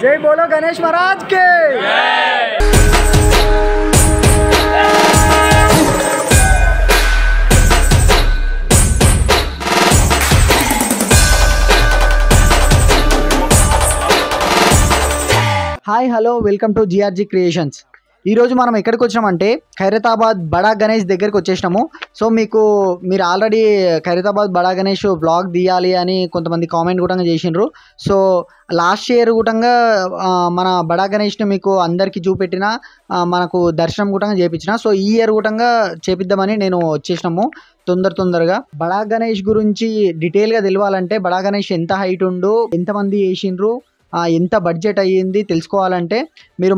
जय बोलो गणेश महाराज के। Hi hello welcome to GRG creations. ఈ రోజు మనం ఎక్కడికి వచ్చామంటే ఖైరతాబాద్ బడా గణేష్ దగ్గరికి వచ్చేసినాము। సో మీరు ఆల్రెడీ ఖైరతాబాద్ బడా గణేష్ వ్లాగ్ తీయాలి అని కొంతమంది కామెంట్ కూడా చేసిండ్రు। సో లాస్ట్ ఇయర్ కూడా మన బడా గణేష్ని మీకు అందరికీ చూపెట్టిన మనకు దర్శనం కూడా చేయించిన। సో ఈ ఇయర్ కూడా చేపిద్దామని నేను వచ్చేసినాము తొందరగా। బడా గణేష్ గురించి డీటెయిల్గా తెలియాలంటే బడా గణేష్ ఎంత హైట్ ఉండు, ఎంతమంది వేసిండ్రు, ఎంత బడ్జెట్ అయ్యింది తెలుసుకోవాలంటే మీరు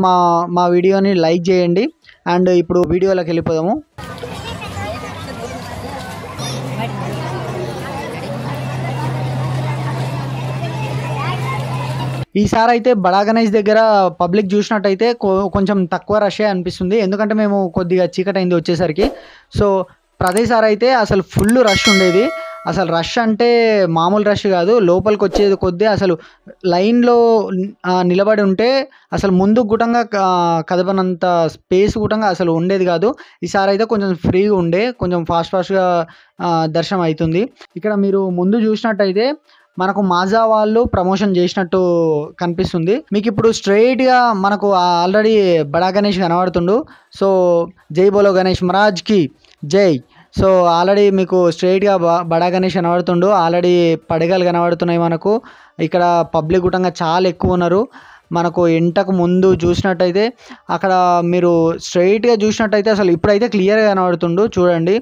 మా వీడియోని లైక్ చేయండి। అండ్ ఇప్పుడు వీడియోలోకి వెళ్ళిపోదాము। ఈసారి అయితే బడా గణేష్ దగ్గర పబ్లిక్ చూసినట్టయితే కొంచెం తక్కువ రష్ అనిపిస్తుంది, ఎందుకంటే మేము కొద్దిగా చీకటైంది వచ్చేసరికి। సో ప్రతిసారి అయితే అసలు ఫుల్ రష్ ఉండేది, అసలు రష్ అంటే మామూలు రష్ కాదు, లోపలికి వచ్చేది కొద్దీ అసలు లైన్లో నిలబడి ఉంటే అసలు ముందుకు గుటంగా కదపనంత స్పేస్ గుటంగా అసలు ఉండేది కాదు। ఈసారి అయితే కొంచెం ఫ్రీగా ఉండే, కొంచెం ఫాస్ట్గా దర్శనం అవుతుంది। ఇక్కడ మీరు ముందు చూసినట్టయితే మనకు మాజా వాళ్ళు ప్రమోషన్ చేసినట్టు కనిపిస్తుంది మీకు। ఇప్పుడు స్ట్రైట్గా మనకు ఆల్రెడీ బడా గణేష్ కనబడుతుండు। సో జై బోలో గణేష్ మహారాజ్కి జై। సో ఆల్రెడీ మీకు స్ట్రైట్గా బడా గణేష్ కనబడుతుండు, ఆల్రెడీ పడగలు కనబడుతున్నాయి మనకు। ఇక్కడ పబ్లిక్ గుటంగా చాలా ఎక్కువ ఉన్నారు। మనకు ఎంటకు ముందు చూసినట్టయితే అక్కడ మీరు స్ట్రైట్గా చూసినట్టయితే అసలు ఇప్పుడైతే క్లియర్గా కనబడుతుండు చూడండి।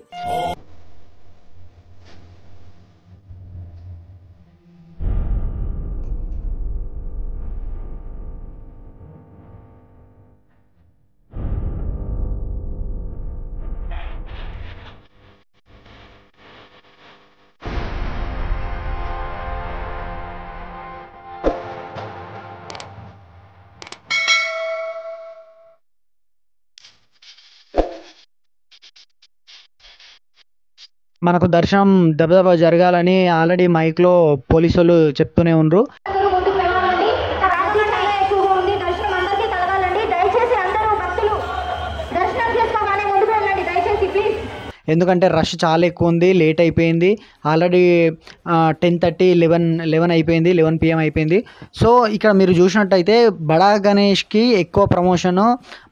మనకు దర్శనం దబదబా జరగాలని ఆల్రెడీ మైక్లో పోలీసు వాళ్ళు చెప్తూనే ఉన్నారు। ఎందుకంటే రష్ చాలా ఎక్కువ ఉంది, లేట్ అయిపోయింది, ఆల్రెడీ 10:30 11 అయిపోయింది, 11 PM అయిపోయింది। సో ఇక్కడ మీరు చూసినట్టయితే బడా గణేష్కి ఎక్కువ ప్రమోషను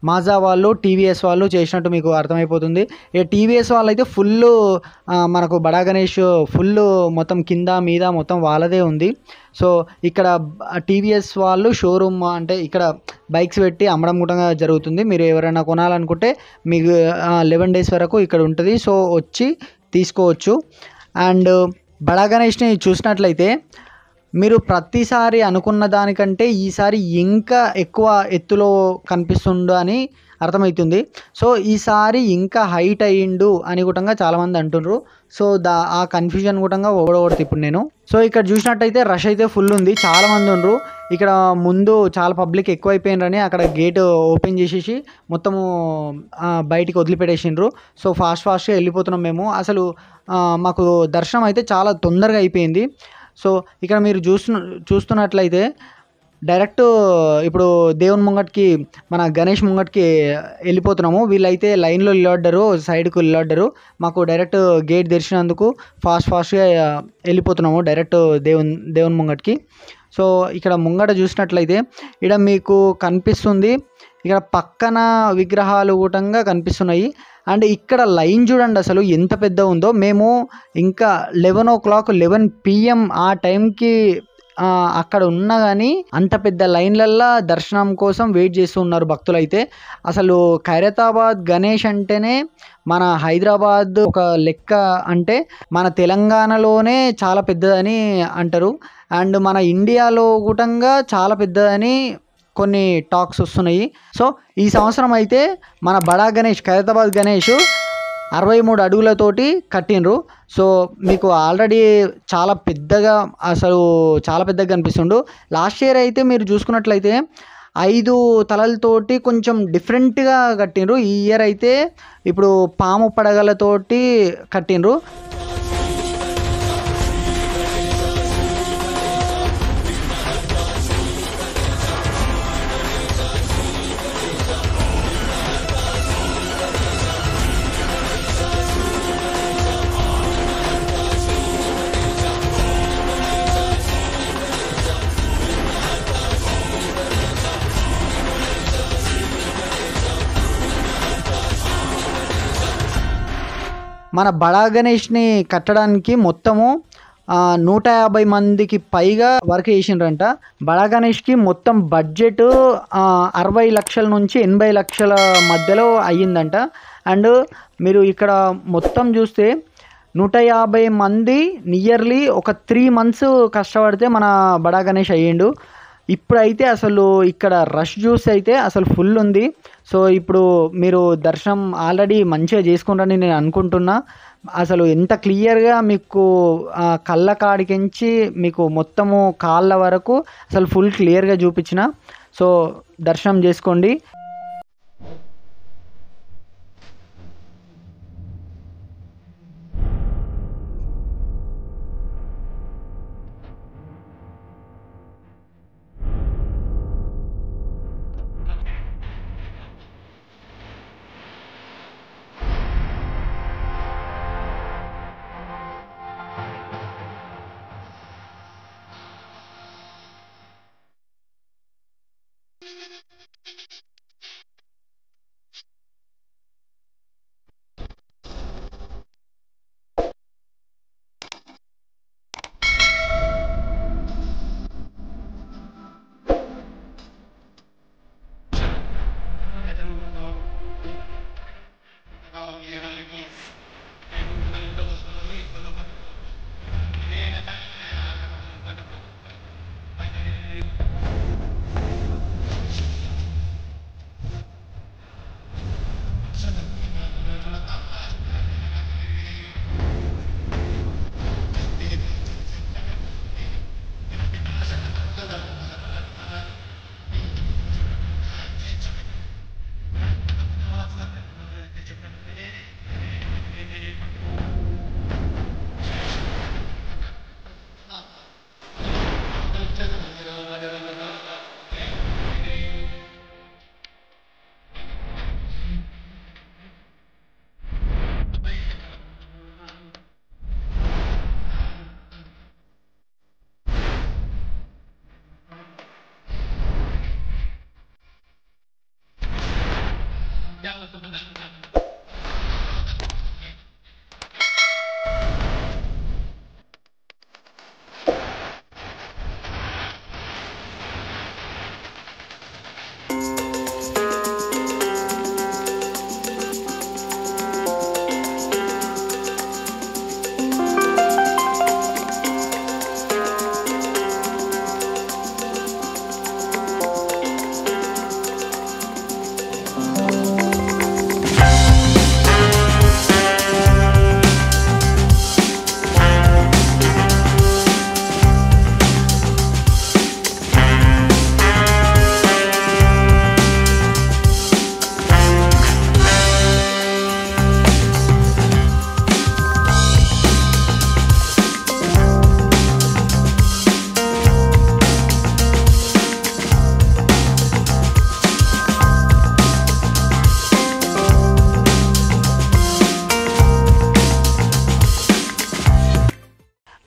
మాజా వాళ్ళు టీవీఎస్ వాళ్ళు చేసినట్టు మీకు అర్థమైపోతుంది। ఇక టీవీఎస్ వాళ్ళు అయితే ఫుల్ మనకు బడా గణేష్ ఫుల్ మొత్తం కింద మీద మొత్తం వాళ్ళదే ఉంది। సో ఇక్కడ టీవీఎస్ వాళ్ళు షోరూమ్ అంటే ఇక్కడ బైక్స్ పెట్టి అమ్మడం కూడా జరుగుతుంది। మీరు ఎవరైనా కొనాలనుకుంటే మీకు 11 days వరకు ఇక్కడ ఉంటుంది, సో వచ్చి తీసుకోవచ్చు। అండ్ బడా గణేష్ని చూసినట్లయితే మీరు ప్రతిసారి అనుకున్న దానికంటే ఈసారి ఇంకా ఎక్కువ ఎత్తులో కనిపిస్తుండు అని అర్థమవుతుంది। సో ఈసారి ఇంకా హైట్ అయ్యిండు అని కూడా చాలామంది అంటున్నారు। సో ఆ కన్ఫ్యూజన్ కూడా ఓడగొడుతుంది ఇప్పుడు నేను। సో ఇక్కడ చూసినట్టయితే రష్ అయితే ఫుల్ ఉంది, చాలామంది ఉన్నారు ఇక్కడ ముందు, చాలా పబ్లిక్ ఎక్కువైపోయినరని అక్కడ గేట్ ఓపెన్ చేసేసి మొత్తము బయటికి వదిలిపెట్టేసిండ్రు। సో ఫాస్ట్గా వెళ్ళిపోతున్నాం మేము। అసలు మాకు దర్శనం అయితే చాలా తొందరగా అయిపోయింది। సో ఇక్కడ మీరు చూస్తున్నట్లయితే డైరెక్ట్ ఇప్పుడు దేవుని ముంగటికి మన గణేష్ ముంగటికి వెళ్ళిపోతున్నాము। వీళ్ళైతే లైన్లో నిలబడ్డారు, సైడ్కు నిలబడ్డారు, మాకు డైరెక్ట్ గేట్ తెరిచినందుకు ఫాస్ట్గా వెళ్ళిపోతున్నాము డైరెక్ట్ దేవుని ముంగటికి। సో ఇక్కడ ముంగట చూసినట్లయితే ఇక్కడ మీకు కనిపిస్తుంది, ఇక్కడ పక్కన విగ్రహాలు కూడా కనిపిస్తున్నాయి। అండ్ ఇక్కడ లైన్ చూడండి అసలు ఎంత పెద్ద ఉందో। మేము ఇంకా 11 o'clock 11 PM ఆ టైంకి అక్కడ ఉన్నా కానీ అంత పెద్ద లైన్లల్లో దర్శనం కోసం వెయిట్ చేస్తూ ఉన్నారు భక్తులు అయితే। అసలు ఖైరతాబాద్ గణేష్ అంటేనే మన హైదరాబాద్ ఒక లెక్క అంటే మన తెలంగాణలోనే చాలా పెద్దదని అంటారు, అండ్ మన ఇండియాలో కూడా చాలా పెద్దదని కొన్ని టాక్స్ వస్తున్నాయి। సో ఈ సంవత్సరం అయితే మన బడా గణేష్ ఖైరతాబాద్ గణేష్ 63 అడుగులతోటి కట్టిండ్రు। సో మీకు ఆల్రెడీ చాలా పెద్దగా కనిపిస్తుండు। లాస్ట్ ఇయర్ అయితే మీరు చూసుకున్నట్లయితే 5 తలలతోటి కొంచెం డిఫరెంట్గా కట్టిండ్రు, ఈ ఇయర్ అయితే ఇప్పుడు పాము పడగలతోటి కట్టిండ్రు। మన బడా గణేష్ని కట్టడానికి మొత్తము 150 మందికి పైగా వర్క్ చేసిండ్రంట. బడా గణేష్కి మొత్తం బడ్జెట్ 60 లక్షల నుంచి 80 లక్షల మధ్యలో అయ్యిందంట. అండ్ మీరు ఇక్కడ మొత్తం చూస్తే 150 మంది నియర్లీ ఒక 3 months కష్టపడితే మన బడా గణేష్ అయ్యిండు. ఇప్పుడైతే అసలు ఇక్కడ రష్ చూస్తే అయితే అసలు ఫుల్ ఉంది. సో ఇప్పుడు మీరు దర్శనం ఆల్రెడీ మంచిగా చేసుకుంటారని నేను అనుకుంటున్నా. అసలు ఎంత క్లియర్గా మీకు కళ్ళ కాడికించి మీకు మొత్తము కాళ్ళ వరకు అసలు ఫుల్ క్లియర్గా చూపించిన. సో దర్శనం చేసుకోండి.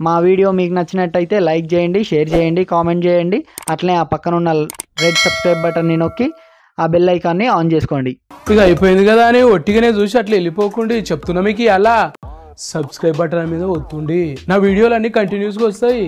మా వీడియో మీకు నచ్చినట్టయితే లైక్ చేయండి, షేర్ చేయండి, కామెంట్ చేయండి. అట్లనే ఆ పక్కన ఉన్న రెడ్ సబ్స్క్రైబ్ బటన్ని నొక్కి ఆ బెల్ ఐకాన్ని ఆన్ చేసుకోండి. ఇక అయిపోయింది కదా అని ఒట్టిగానే చూసి అట్లా వెళ్ళిపోకుండా చెప్తున్నా మీకు అలా సబ్స్క్రైబ్ బటన్ మీద ఒత్తుండి. నా వీడియోలు అన్ని కంటిన్యూస్గా వస్తాయి.